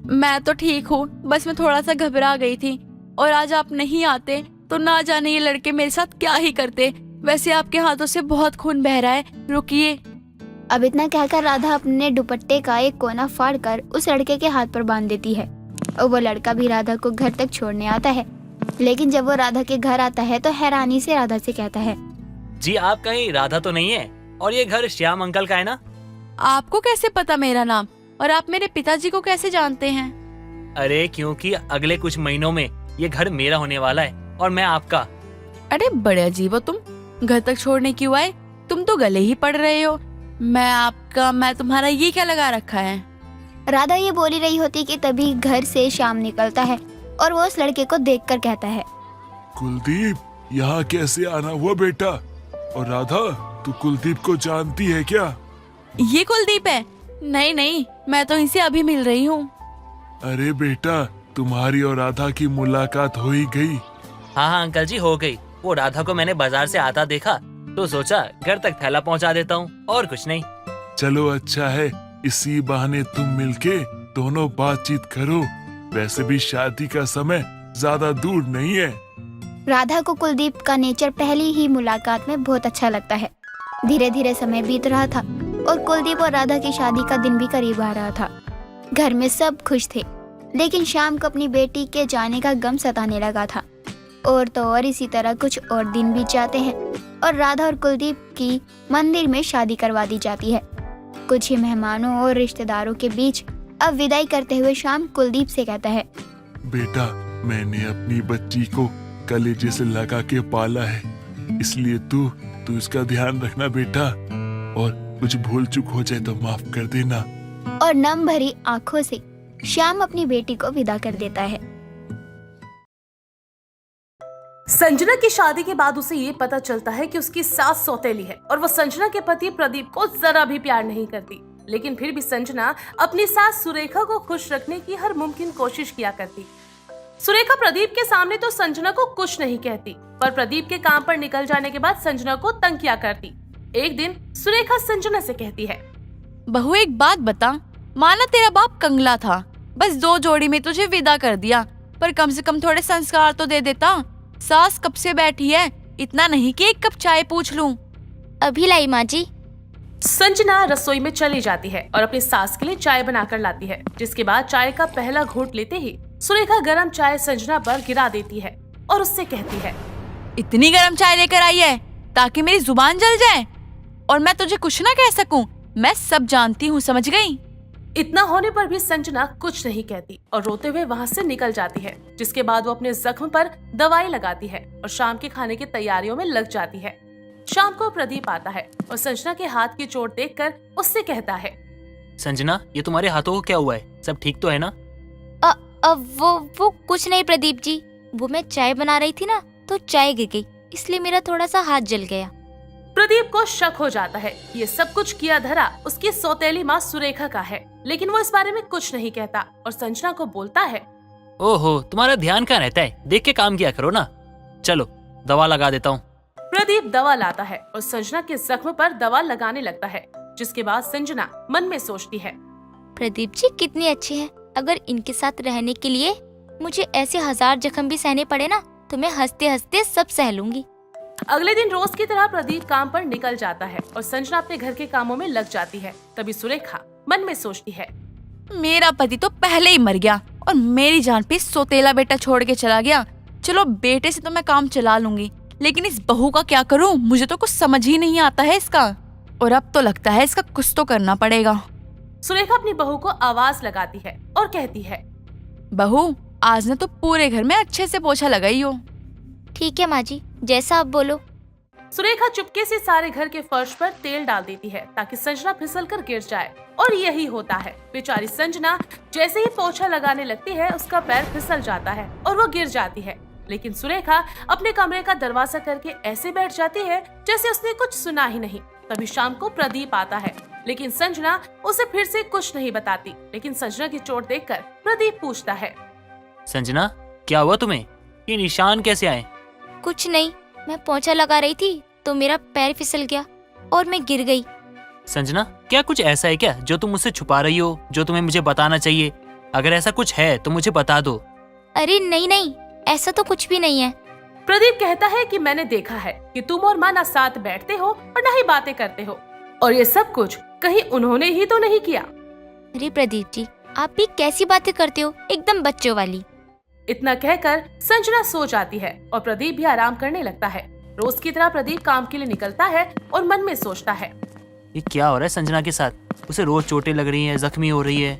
मैं तो ठीक हूँ, बस मैं थोड़ा सा घबरा गई थी, और आज आप नहीं आते तो ना जाने ये लड़के मेरे साथ क्या ही करते। वैसे आपके हाथों से बहुत खून बह रहा है, रुकिए। अब इतना कहकर राधा अपने दुपट्टे का एक कोना फाड़कर उस लड़के के हाथ पर बांध देती है और वो लड़का भी राधा को घर तक छोड़ने आता है। लेकिन जब वो राधा के घर आता है तो हैरानी से राधा से कहता है, जी आप कहीं राधा तो नहीं है? और ये घर श्याम अंकल का है ना? आपको कैसे पता मेरा नाम, और आप मेरे पिताजी को कैसे जानते हैं? अरे क्योंकि अगले कुछ महीनों में ये घर मेरा होने वाला है और मैं आपका। अरे बड़े अजीब हो तुम, घर तक छोड़ने क्यों आए? तुम तो गले ही पड़ रहे हो। मैं आपका, मैं तुम्हारा, ये क्या लगा रखा है? राधा ये बोली रही होती कि तभी घर से श्याम निकलता है और वो उस लड़के को देखकर कहता है, कुलदीप, यहाँ कैसे आना हुआ बेटा? और राधा, तू कुलदीप को जानती है क्या? ये कुलदीप है? नहीं नहीं, मैं तो इनसे अभी मिल रही हूँ। अरे बेटा, तुम्हारी और राधा की मुलाकात हो ही गई। हाँ अंकल जी, हो गई। वो राधा को मैंने बाजार से आता देखा तो सोचा घर तक थैला पहुंचा देता हूँ, और कुछ नहीं। चलो अच्छा है, इसी बहाने तुम मिलके दोनों बातचीत करो। वैसे भी शादी का समय ज्यादा दूर नहीं है। राधा को कुलदीप का नेचर पहली ही मुलाकात में बहुत अच्छा लगता है। धीरे धीरे समय बीत रहा था और कुलदीप और राधा की शादी का दिन भी करीब आ रहा था। घर में सब खुश थे, लेकिन शाम को अपनी बेटी के जाने का गम सताने लगा था। और तो और इसी तरह कुछ और दिन बीत जाते हैं और राधा और कुलदीप की मंदिर में शादी करवा दी जाती है। कुछ ही मेहमानों और रिश्तेदारों के बीच अब विदाई करते हुए शाम कुलदीप से कहता है, बेटा, मैंने अपनी बच्ची को कलेजे से लगा के पाला है, इसलिए तू इसका ध्यान रखना बेटा, और कुछ भूल चूक हो जाए तो माफ कर देना। और नम भरी आंखों से श्याम अपनी बेटी को विदा कर देता है। संजना की शादी के बाद उसे ये पता चलता है कि उसकी सास सौतेली है और वो संजना के पति प्रदीप को जरा भी प्यार नहीं करती। लेकिन फिर भी संजना अपनी सास सुरेखा को खुश रखने की हर मुमकिन कोशिश किया करती। सुरेखा प्रदीप के सामने तो संजना को कुछ नहीं कहती, पर प्रदीप के काम पर निकल जाने के बाद संजना को तंग किया करती। एक दिन सुरेखा संजना से कहती है, बहू एक बात बता, माना तेरा बाप कंगला था, बस 2 जोड़ी में तुझे विदा कर दिया, पर कम से कम थोड़े संस्कार तो दे देता। सास कब से बैठी है, इतना नहीं कि एक कप चाय पूछ लूं। अभी लाई माँ जी। संजना रसोई में चली जाती है और अपनी सास के लिए चाय बनाकर लाती है, जिसके बाद चाय का पहला घूंट लेते ही सुरेखा गरम चाय संजना पर गिरा देती है और उससे कहती है, इतनी गरम चाय लेकर आई है ताकि मेरी जुबान जल जाए और मैं तुझे कुछ ना कह सकूं? मैं सब जानती हूँ, समझ गई? इतना होने पर भी संजना कुछ नहीं कहती और रोते हुए वहाँ से निकल जाती है। जिसके बाद वो अपने जख्म पर दवाई लगाती है और शाम के खाने की तैयारियों में लग जाती है। शाम को प्रदीप आता है और संजना के हाथ की चोट देखकर उससे कहता है, संजना, ये तुम्हारे हाथों को क्या हुआ है? सब ठीक तो है ना? वो कुछ नहीं प्रदीप जी, वो मैं चाय बना रही थी ना तो चाय गिर गई, इसलिए मेरा थोड़ा सा हाथ जल गया। प्रदीप को शक हो जाता है ये सब कुछ किया धरा उसकी सौतेली माँ सुरेखा का है, लेकिन वो इस बारे में कुछ नहीं कहता और संजना को बोलता है, ओहो, तुम्हारा ध्यान कहाँ रहता है? देख के काम किया करो ना। चलो दवा लगा देता हूँ। प्रदीप दवा लाता है और संजना के जख्म पर दवा लगाने लगता है। जिसके बाद संजना मन में सोचती है, प्रदीप जी कितने अच्छे हैं, अगर इनके साथ रहने के लिए मुझे ऐसे 1000 जख्म भी सहने पड़े ना तो मैं हंसते हंसते सब सह लूंगी। अगले दिन रोज की तरह प्रदीप काम पर निकल जाता है और संजना अपने घर के कामों में लग जाती है। तभी सुरेखा मन में सोचती है, मेरा पति तो पहले ही मर गया और मेरी जान पे सौतेला बेटा छोड़ के चला गया। चलो बेटे से तो मैं काम चला लूंगी, लेकिन इस बहू का क्या करूं? मुझे तो कुछ समझ ही नहीं आता है इसका, और अब तो लगता है इसका कुछ तो करना पड़ेगा। सुरेखा अपनी बहू को आवाज लगाती है और कहती है, बहू आज न तो पूरे घर में अच्छे से पोछा लगाई हो। ठीक है माँ जी, जैसा आप बोलो। सुरेखा चुपके से सारे घर के फर्श पर तेल डाल देती है ताकि संजना फिसल कर गिर जाए, और यही होता है। बेचारी संजना जैसे ही पोछा लगाने लगती है उसका पैर फिसल जाता है और वो गिर जाती है। लेकिन सुरेखा अपने कमरे का दरवाजा करके ऐसे बैठ जाती है जैसे उसने कुछ सुना ही नहीं। तभी शाम को प्रदीप आता है, लेकिन संजना उसे फिर से कुछ नहीं बताती। लेकिन संजना की चोट देखकर प्रदीप पूछता है, संजना क्या हुआ तुम्हें? ये निशान कैसे आए? कुछ नहीं, मैं पोछा लगा रही थी तो मेरा पैर फिसल गया और मैं गिर गई। संजना क्या कुछ ऐसा है क्या जो तुम मुझसे छुपा रही हो, जो तुम्हें मुझे बताना चाहिए? अगर ऐसा कुछ है तो मुझे बता दो। अरे नहीं नहीं, ऐसा तो कुछ भी नहीं है। प्रदीप कहता है कि मैंने देखा है कि तुम और माँ ना साथ बैठते हो और ना ही बातें करते हो, और ये सब कुछ कहीं उन्होंने ही तो नहीं किया। अरे प्रदीप जी, आप भी कैसी बातें करते हो, एकदम बच्चों वाली। इतना कहकर संजना सो जाती है और प्रदीप भी आराम करने लगता है। रोज की तरह प्रदीप काम के लिए निकलता है और मन में सोचता है, ये क्या हो रहा है संजना के साथ? उसे रोज चोटें लग रही हैं, जख्मी हो रही है।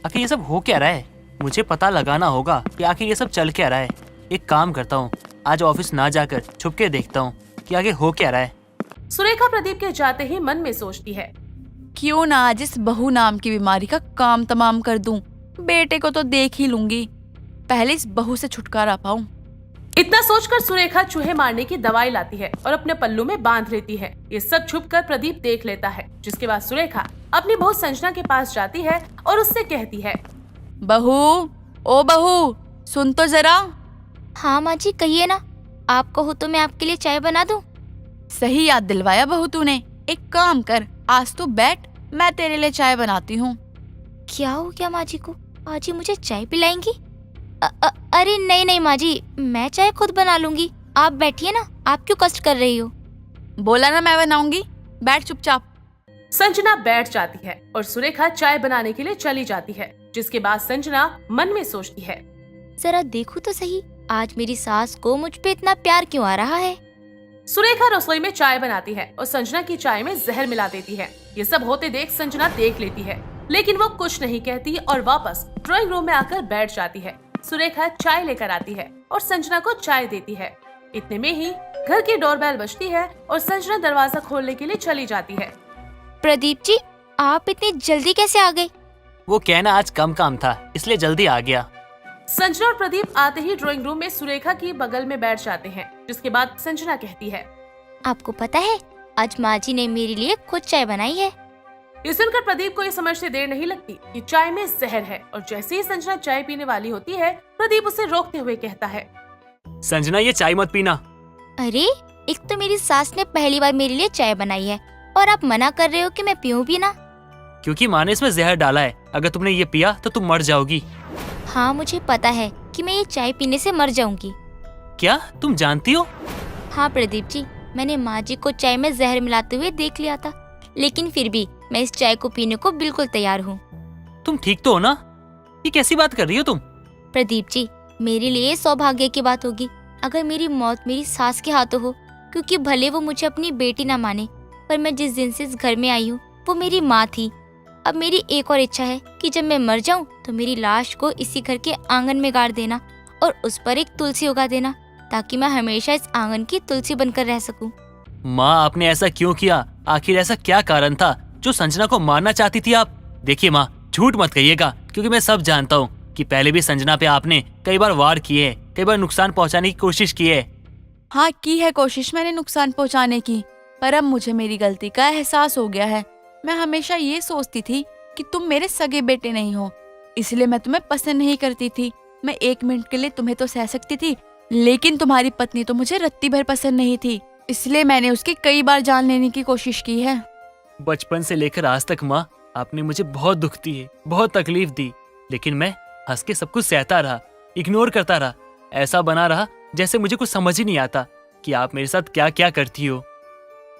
आखिर ये सब हो क्या रहा है? मुझे पता लगाना होगा कि आखिर ये सब चल क्या रहा है। एक काम करता हूँ, आज ऑफिस ना जाकर छुप के देखता हूँ कि आगे हो क्या रहा है। सुरेखा प्रदीप के जाते ही मन में सोचती है, क्यों ना आज इस बहू नाम की बीमारी का काम तमाम कर दूं। बेटे को तो देख ही लूंगी, पहले इस बहू से छुटकारा पाऊं। इतना सोचकर सुरेखा चूहे मारने की दवाई लाती है और अपने पल्लू में बांध लेती है। ये सब छुपकर प्रदीप देख लेता है, जिसके बाद सुरेखा अपनी बहू संजना के पास जाती है और उससे कहती है, बहू, ओ बहू, सुन तो जरा। हाँ माँ जी, कहिए ना। आप कहो तो मैं आपके लिए चाय बना दूं। सही याद दिलवाया बहू तूने। एक काम कर, आज तू बैठ, मैं तेरे लिए चाय बनाती हूँ। क्या हो गया माँ जी को, आज ही मुझे चाय पिलाएंगी? अरे नहीं नहीं माँ जी, मैं चाय खुद बना लूंगी, आप बैठिए ना, आप क्यों कष्ट कर रही हो? बोला ना मैं बनाऊंगी, बैठ चुपचाप। संजना बैठ जाती है और सुरेखा चाय बनाने के लिए चली जाती है, जिसके बाद संजना मन में सोचती है, जरा देखो तो सही, आज मेरी सास को मुझ पे इतना प्यार क्यों आ रहा है। सुरेखा रसोई में चाय बनाती है और संजना की चाय में जहर मिला देती है। ये सब होते देख संजना देख लेती है, लेकिन वो कुछ नहीं कहती और वापस ड्राइंग रूम में आकर बैठ जाती है। सुरेखा चाय लेकर आती है और संजना को चाय देती है। इतने में ही घर की डोरबेल बजती है और संजना दरवाजा खोलने के लिए चली जाती है। प्रदीप जी, आप इतनी जल्दी कैसे आ गए? वो कहना आज कम काम था, इसलिए जल्दी आ गया। संजना और प्रदीप आते ही ड्राइंग रूम में सुरेखा की बगल में बैठ जाते हैं, जिसके बाद संजना कहती है, आपको पता है, आज माँ जी ने मेरे लिए खुद चाय बनाई है। ये सुनकर प्रदीप को ये समझते देर नहीं लगती कि चाय में जहर है, और जैसे ही संजना चाय पीने वाली होती है, प्रदीप उसे रोकते हुए कहता है, संजना ये चाय मत पीना। अरे, एक तो मेरी सास ने पहली बार मेरे लिए चाय बनाई है और आप मना कर रहे हो कि मैं पीऊं भी ना? क्योंकि माँ ने इसमें जहर डाला है, अगर तुमने ये पिया तो तुम मर जाओगी। हाँ, मुझे पता है कि मैं ये चाय पीने से मर जाऊंगी। क्या तुम जानती हो? हाँ प्रदीप जी, मैंने माँ जी को चाय में जहर मिलाते हुए देख लिया था, लेकिन फिर भी मैं इस चाय को पीने को बिल्कुल तैयार हूँ। तुम ठीक तो हो ना? ये कैसी बात कर रही हो तुम? प्रदीप जी, मेरे लिए सौभाग्य की बात होगी अगर मेरी मौत मेरी सास के हाथों हो, क्योंकि भले वो मुझे अपनी बेटी ना माने, पर मैं जिस दिन से इस घर में आई हूँ वो मेरी माँ थी। अब मेरी एक और इच्छा है कि जब मैं मर जाऊं तो मेरी लाश को इसी घर के आंगन में गाड़ देना और उस पर एक तुलसी उगा देना, ताकि मैं हमेशा इस आंगन की तुलसी बनकर रह सकूं। माँ, आपने ऐसा क्यों किया? आखिर ऐसा क्या कारण था जो संजना को मारना चाहती थी आप? देखिए माँ, झूठ मत कहिएगा, क्योंकि मैं सब जानता हूँ कि पहले भी संजना पे आपने कई बार वार किए हैं, कई बार नुकसान पहुँचाने की कोशिश की है। हाँ, की है कोशिश मैंने नुकसान पहुँचाने की, पर अब मुझे मेरी गलती का एहसास हो गया है। मैं हमेशा ये सोचती थी कि तुम मेरे सगे बेटे नहीं हो, इसलिए मैं तुम्हें पसंद नहीं करती थी। मैं 1 मिनट के लिए तुम्हें तो सह सकती थी, लेकिन तुम्हारी पत्नी तो मुझे रत्ती भर पसंद नहीं थी, इसलिए मैंने उसकी कई बार जान लेने की कोशिश की है। बचपन से लेकर आज तक माँ, आपने मुझे बहुत दुख दिए, बहुत तकलीफ दी, लेकिन मैं हंस के सब कुछ सहता रहा, इग्नोर करता रहा। ऐसा बना रहा जैसे मुझे कुछ समझ ही नहीं आता कि आप मेरे साथ क्या क्या करती हो।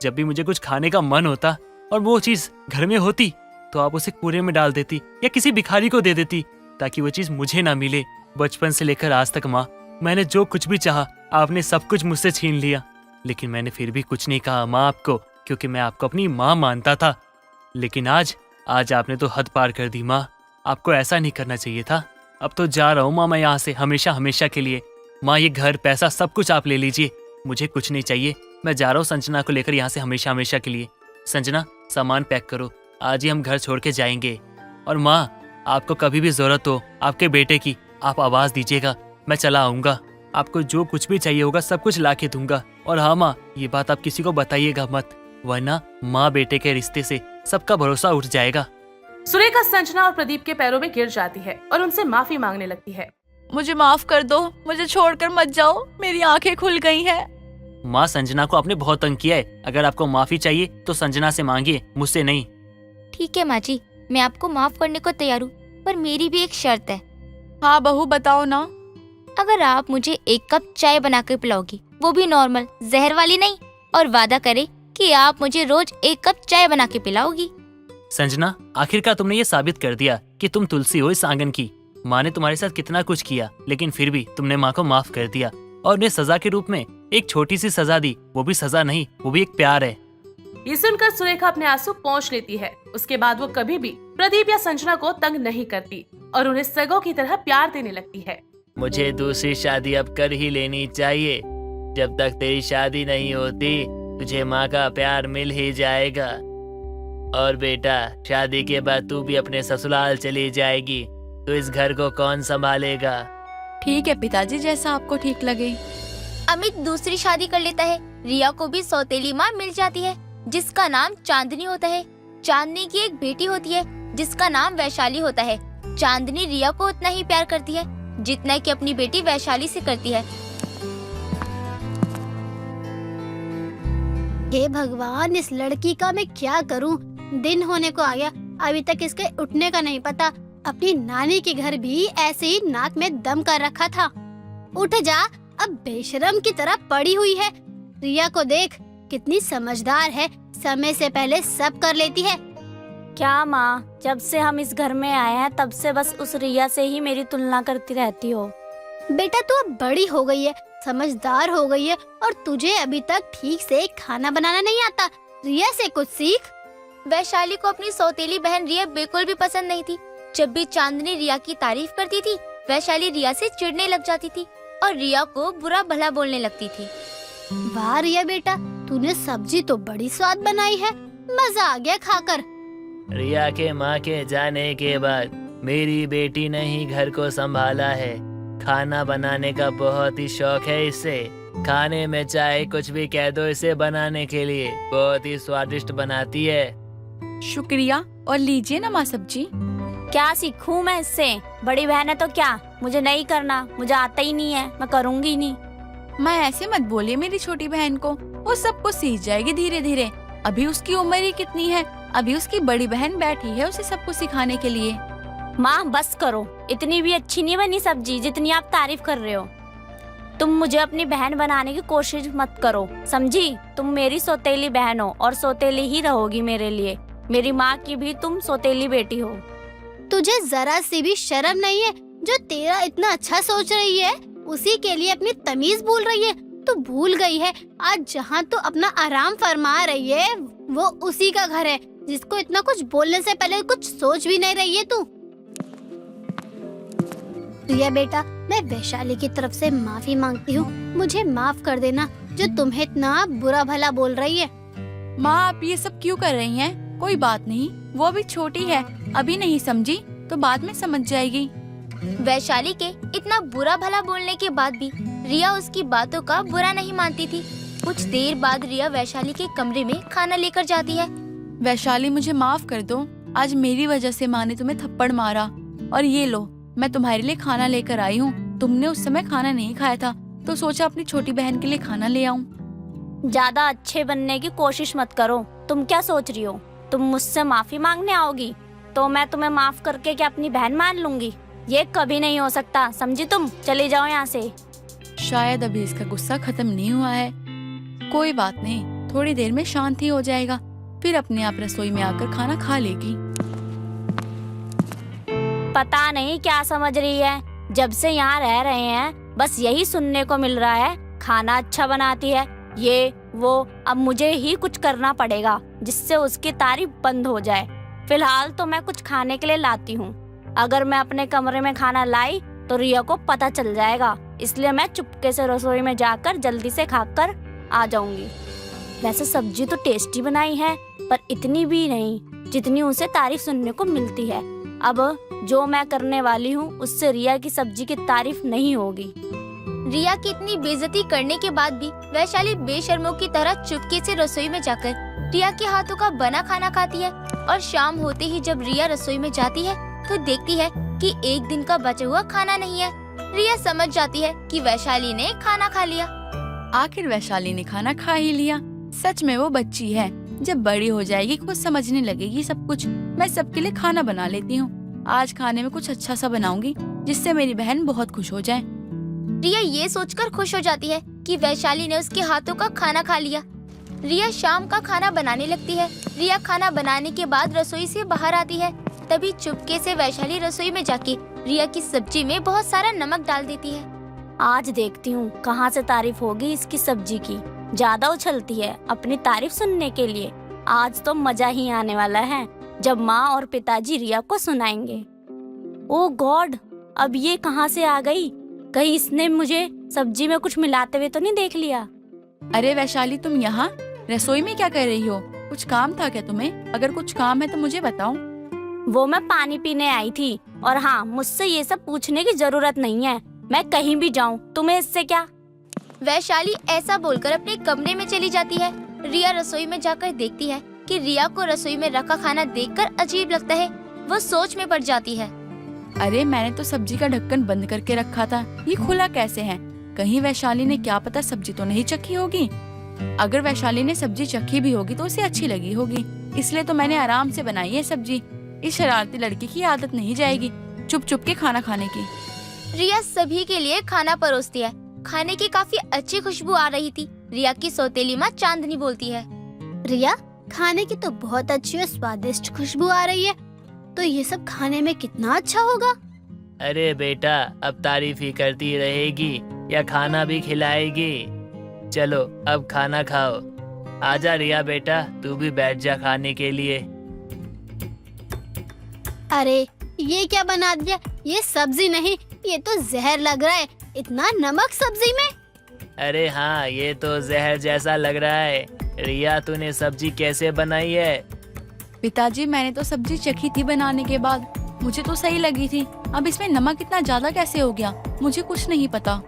जब भी मुझे कुछ खाने का मन होता और वो चीज घर में होती तो आप उसे कूड़े में डाल देती या किसी भिखारी को दे देती, ताकि वो चीज मुझे ना मिले। बचपन से लेकर आज तक माँ, मैंने जो कुछ भी चाहा आपने सब कुछ मुझसे छीन लिया, लेकिन मैंने फिर भी कुछ नहीं कहा माँ आपको, क्योंकि मैं आपको अपनी माँ मानता था। लेकिन आज आपने तो हद पार कर दी माँ, आपको ऐसा नहीं करना चाहिए था। अब तो जा रहा हूँ माँ मैं यहाँ से, हमेशा हमेशा के लिए। माँ, ये घर पैसा सब कुछ आप ले लीजिए, मुझे कुछ नहीं चाहिए। मैं जा रहा हूँ संजना को लेकर यहाँ से हमेशा हमेशा के लिए। संजना, सामान पैक करो, आज ही हम घर छोड़ के जाएंगे। और माँ, आपको कभी भी जरूरत हो आपके बेटे की, आप आवाज दीजिएगा, मैं चला आऊंगा। आपको जो कुछ भी चाहिए होगा सब कुछ ला के दूंगा। और हाँ माँ, ये बात आप किसी को बताइएगा मत, वरना माँ बेटे के रिश्ते से सबका भरोसा उठ जाएगा। सुरेखा संजना और प्रदीप के पैरों में गिर जाती है और उनसे माफी मांगने लगती है। मुझे माफ कर दो, मुझे छोड़कर मत जाओ, मेरी आंखें खुल गई हैं। माँ, संजना को आपने बहुत तंग किया है, अगर आपको माफी चाहिए तो संजना से मांगिए, मुझसे नहीं। ठीक है माँ जी, मैं आपको माफ करने को तैयार हूँ, पर मेरी भी एक शर्त है। हाँ बहू, बताओ ना। अगर आप मुझे 1 कप चाय बना कर पिलाओगी, वो भी नॉर्मल, जहर वाली नहीं, और वादा करे कि आप मुझे रोज 1 कप चाय बना के पिलाओगी। संजना, आखिरकार तुमने ये साबित कर दिया कि तुम तुलसी हो इस आंगन की। माँ ने तुम्हारे साथ कितना कुछ किया, लेकिन फिर भी तुमने माँ को माफ कर दिया और उन्हें सजा के रूप में एक छोटी सी सजा दी। वो भी सजा नहीं, वो भी एक प्यार है। ये सुनकर सुरेखा अपने आंसू पोंछ लेती है। उसके बाद वो कभी भी प्रदीप या संजना को तंग नहीं करती और उन्हें सगों की तरह प्यार देने लगती है। मुझे दूसरी शादी अब कर ही लेनी चाहिए। जब तक तेरी शादी नहीं होती तुझे माँ का प्यार मिल ही जाएगा। और बेटा, शादी के बाद तू भी अपने ससुराल चली जाएगी, तो इस घर को कौन संभालेगा? ठीक है पिताजी, जैसा आपको ठीक लगे। अमित दूसरी शादी कर लेता है। रिया को भी सौतेली माँ मिल जाती है जिसका नाम चांदनी होता है। चांदनी की एक बेटी होती है जिसका नाम वैशाली होता है। चांदनी रिया को उतना ही प्यार करती है जितना कि अपनी बेटी वैशाली से करती है। हे भगवान, इस लड़की का मैं क्या करूं? दिन होने को आ गया, अभी तक इसके उठने का नहीं पता। अपनी नानी के घर भी ऐसे ही नाक में दम कर रखा था। उठ जा, अब बेशरम की तरह पड़ी हुई है। रिया को देख, कितनी समझदार है, समय से पहले सब कर लेती है। क्या माँ, जब से हम इस घर में आए हैं तब से बस उस रिया से ही मेरी तुलना करती रहती हो। बेटा, तू अब बड़ी हो गई है, समझदार हो गई है, और तुझे अभी तक ठीक से खाना बनाना नहीं आता। रिया से कुछ सीख। वैशाली को अपनी सौतेली बहन रिया बिल्कुल भी पसंद नहीं थी। जब भी चांदनी रिया की तारीफ करती थी, वैशाली रिया से चिढ़ने लग जाती थी और रिया को बुरा भला बोलने लगती थी। वाह रिया बेटा, तूने सब्जी तो बड़ी स्वाद बनाई है, मजा आ गया खाकर। रिया के माँ के जाने के बाद मेरी बेटी ने ही घर को संभाला है। खाना बनाने का बहुत ही शौक है इसे। खाने में चाहे कुछ भी कह दो इसे बनाने के लिए, बहुत ही स्वादिष्ट बनाती है। शुक्रिया, और लीजिए ना माँ सब्जी। क्या सीखूं मैं इससे? बड़ी बहन है तो क्या, मुझे नहीं करना, मुझे आता ही नहीं है, मैं करूँगी नहीं। मैं ऐसे मत बोलिए मेरी छोटी बहन को, वो सब कुछ सीख जाएगी धीरे धीरे। अभी उसकी उम्र ही कितनी है, अभी उसकी बड़ी बहन बैठी है उसे सब कुछ सिखाने के लिए। माँ बस करो, इतनी भी अच्छी नहीं बनी सब्जी जितनी आप तारीफ कर रहे हो। तुम मुझे अपनी बहन बनाने की कोशिश मत करो, समझी? तुम मेरी सौतेली बहन हो और सौतेली ही रहोगी मेरे लिए। मेरी माँ की भी तुम सौतेली बेटी हो। तुझे जरा सी भी शर्म नहीं है? जो तेरा इतना अच्छा सोच रही है उसी के लिए अपनी तमीज भूल रही है। तू भूल गई है आज जहाँ तू अपना आराम फरमा रही है वो उसी का घर है जिसको इतना कुछ बोलने से पहले कुछ सोच भी नहीं रही है तू। रिया बेटा, मैं वैशाली की तरफ से माफी मांगती हूँ। मुझे माफ कर देना जो तुम्हें इतना बुरा भला बोल रही है। माँ आप ये सब क्यों कर रही हैं? कोई बात नहीं, वो अभी छोटी है, अभी नहीं समझी तो बाद में समझ जाएगी। वैशाली के इतना बुरा भला बोलने के बाद भी रिया उसकी बातों का बुरा नहीं मानती थी। कुछ देर बाद रिया वैशाली के कमरे में खाना लेकर जाती है। वैशाली मुझे माफ कर दो, आज मेरी वजह से माँ ने तुम्हें थप्पड़ मारा, और ये लो मैं तुम्हारे लिए खाना लेकर आई हूँ। तुमने उस समय खाना नहीं खाया था तो सोचा अपनी छोटी बहन के लिए खाना ले आऊँ। ज्यादा अच्छे बनने की कोशिश मत करो। तुम क्या सोच रही हो? तुम मुझसे माफी मांगने आओगी तो मैं तुम्हें माफ करके क्या अपनी बहन मान लूंगी? ये कभी नहीं हो सकता, समझी? तुम चले जाओ यहाँ से। शायद अभी इसका गुस्सा खत्म नहीं हुआ है। कोई बात नहीं, थोड़ी देर में शांति हो जाएगा, फिर अपने आप रसोई में आकर खाना खा लेगी। पता नहीं क्या समझ रही है। जब से यहाँ रह रहे हैं बस यही सुनने को मिल रहा है, खाना अच्छा बनाती है, ये वो। अब मुझे ही कुछ करना पड़ेगा जिससे उसकी तारीफ बंद हो जाए। फिलहाल तो मैं कुछ खाने के लिए लाती हूँ। अगर मैं अपने कमरे में खाना लाई तो रिया को पता चल जाएगा, इसलिए मैं चुपके से रसोई में जाकर जल्दी से खाकर आ जाऊंगी। वैसे सब्जी तो टेस्टी बनाई है पर इतनी भी नहीं जितनी उसे तारीफ सुनने को मिलती है। अब जो मैं करने वाली हूँ उससे रिया की सब्जी की तारीफ नहीं होगी। रिया की इतनी बेइज्जती करने के बाद भी वैशाली बेशर्मों की तरह चुपके से रसोई में जाकर रिया के हाथों का बना खाना खाती है। और शाम होते ही जब रिया रसोई में जाती है तो देखती है कि एक दिन का बचा हुआ खाना नहीं है। रिया समझ जाती है कि वैशाली ने खाना खा लिया। आखिर वैशाली ने खाना खा ही लिया। सच में वो बच्ची है, जब बड़ी हो जाएगी खुद समझने लगेगी सब कुछ। मैं सबके लिए खाना बना लेती हूँ। आज खाने में कुछ अच्छा सा बनाऊंगी जिससे मेरी बहन बहुत खुश हो जाए। रिया ये सोचकर खुश हो जाती है कि वैशाली ने उसके हाथों का खाना खा लिया। रिया शाम का खाना बनाने लगती है। रिया खाना बनाने के बाद रसोई से बाहर आती है। तभी चुपके से वैशाली रसोई में जाके रिया की सब्जी में बहुत सारा नमक डाल देती है। आज देखती हूँ कहाँ से तारीफ होगी इसकी सब्जी की। ज्यादा उछलती है अपनी तारीफ सुनने के लिए। आज तो मजा ही आने वाला है जब माँ और पिताजी रिया को सुनाएंगे। ओह गॉड, अब ये कहाँ से आ गई? कहीं इसने मुझे सब्जी में कुछ मिलाते हुए तो नहीं देख लिया? अरे वैशाली, तुम यहाँ रसोई में क्या कर रही हो? कुछ काम था क्या तुम्हें? अगर कुछ काम है तो मुझे बताओ। वो मैं पानी पीने आई थी। और हाँ, मुझसे ये सब पूछने की जरूरत नहीं है। मैं कहीं भी जाऊँ, तुम्हें इससे क्या? वैशाली ऐसा बोलकर अपने कमरे में चली जाती है। रिया रसोई में जाकर देखती है कि रिया को रसोई में रखा खाना देखकर अजीब लगता है। वो सोच में पड़ जाती है। अरे मैंने तो सब्जी का ढक्कन बंद करके रखा था, ये खुला कैसे है? कहीं वैशाली ने क्या पता सब्जी तो नहीं चखी होगी। अगर वैशाली ने सब्जी चखी भी होगी तो उसे अच्छी लगी होगी, इसलिए तो मैंने आराम से बनाई है सब्जी। इस शरारती लड़की की आदत नहीं जाएगी चुप चुप के खाना खाने की। रिया सभी के लिए खाना परोसती है। खाने की काफी अच्छी खुशबू आ रही थी। रिया की सौतेली माँ चांदनी बोलती है, रिया, खाने की तो बहुत अच्छी और स्वादिष्ट खुशबू आ रही है, तो ये सब खाने में कितना अच्छा होगा। अरे बेटा, अब तारीफ ही करती रहेगी या खाना भी खिलाएगी? चलो अब खाना खाओ। आजा रिया बेटा, तू भी बैठ जा खाने के लिए। अरे ये क्या बना दिया? ये सब्जी नहीं, ये तो जहर लग रहा है। इतना नमक सब्जी में? अरे हाँ, ये तो जहर जैसा लग रहा है। रिया, तूने सब्जी कैसे बनाई है? पिताजी, मैंने तो सब्जी चखी थी बनाने के बाद, मुझे तो सही लगी थी। अब इसमें नमक इतना ज्यादा कैसे हो गया, मुझे कुछ नहीं पता।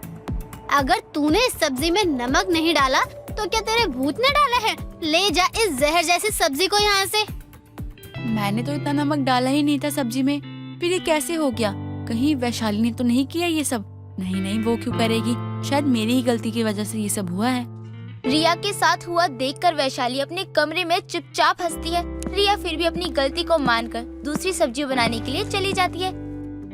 अगर तूने इस सब्जी में नमक नहीं डाला तो क्या तेरे भूत ने डाला है? ले जा इस जहर जैसी सब्जी को यहाँ से। मैंने तो इतना नमक डाला ही नहीं था सब्जी में, फिर ये कैसे हो गया? कहीं वैशाली ने तो नहीं किया ये सब? नहीं नहीं, वो क्यों करेगी? शायद मेरी ही गलती की वजह से ये सब हुआ है। रिया के साथ हुआ देखकर वैशाली अपने कमरे में चुपचाप हंसती है। रिया फिर भी अपनी गलती को मानकर दूसरी सब्जी बनाने के लिए चली जाती है।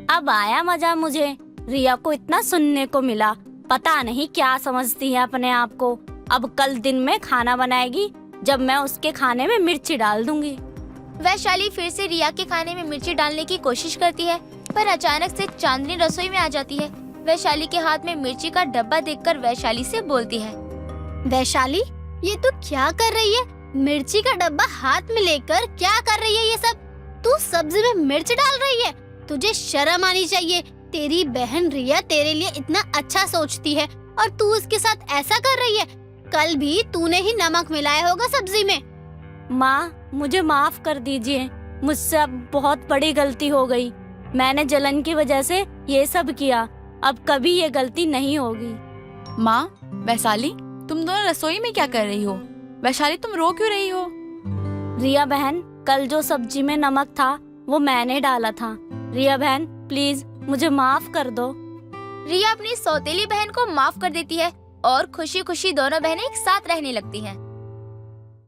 अब आया मजा मुझे। रिया को इतना सुनने को मिला, पता नहीं क्या समझती है अपने आप को। अब कल दिन में खाना बनाएगी जब मैं उसके खाने में मिर्ची डाल दूंगी। वैशाली फिर से रिया के खाने में मिर्ची डालने की कोशिश करती है, पर अचानक से चांदनी रसोई में आ जाती है। वैशाली के हाथ में मिर्ची का डब्बा देखकर वैशाली से बोलती है, वैशाली, ये तू क्या कर रही है? मिर्ची का डब्बा हाथ में लेकर क्या कर रही है ये सब? तू सब्जी में मिर्च डाल रही है? तुझे शर्म आनी चाहिए। तेरी बहन रिया तेरे लिए इतना अच्छा सोचती है और तू उसके साथ ऐसा कर रही है। कल भी तूने ही नमक मिलाया होगा सब्जी में। माँ, मुझे माफ कर दीजिए। मुझसे अब बहुत बड़ी गलती हो गई। मैंने जलन की वजह से ये सब किया। अब कभी ये गलती नहीं होगी। माँ, वैशाली, तुम दोनों रसोई में क्या कर रही हो? वैशाली, तुम रो क्यों रही हो? रिया बहन, कल जो सब्जी में नमक था वो मैंने डाला था। रिया बहन, प्लीज मुझे माफ कर दो। रिया अपनी सौतेली बहन को माफ कर देती है और खुशी खुशी दोनों बहनें एक साथ रहने लगती हैं।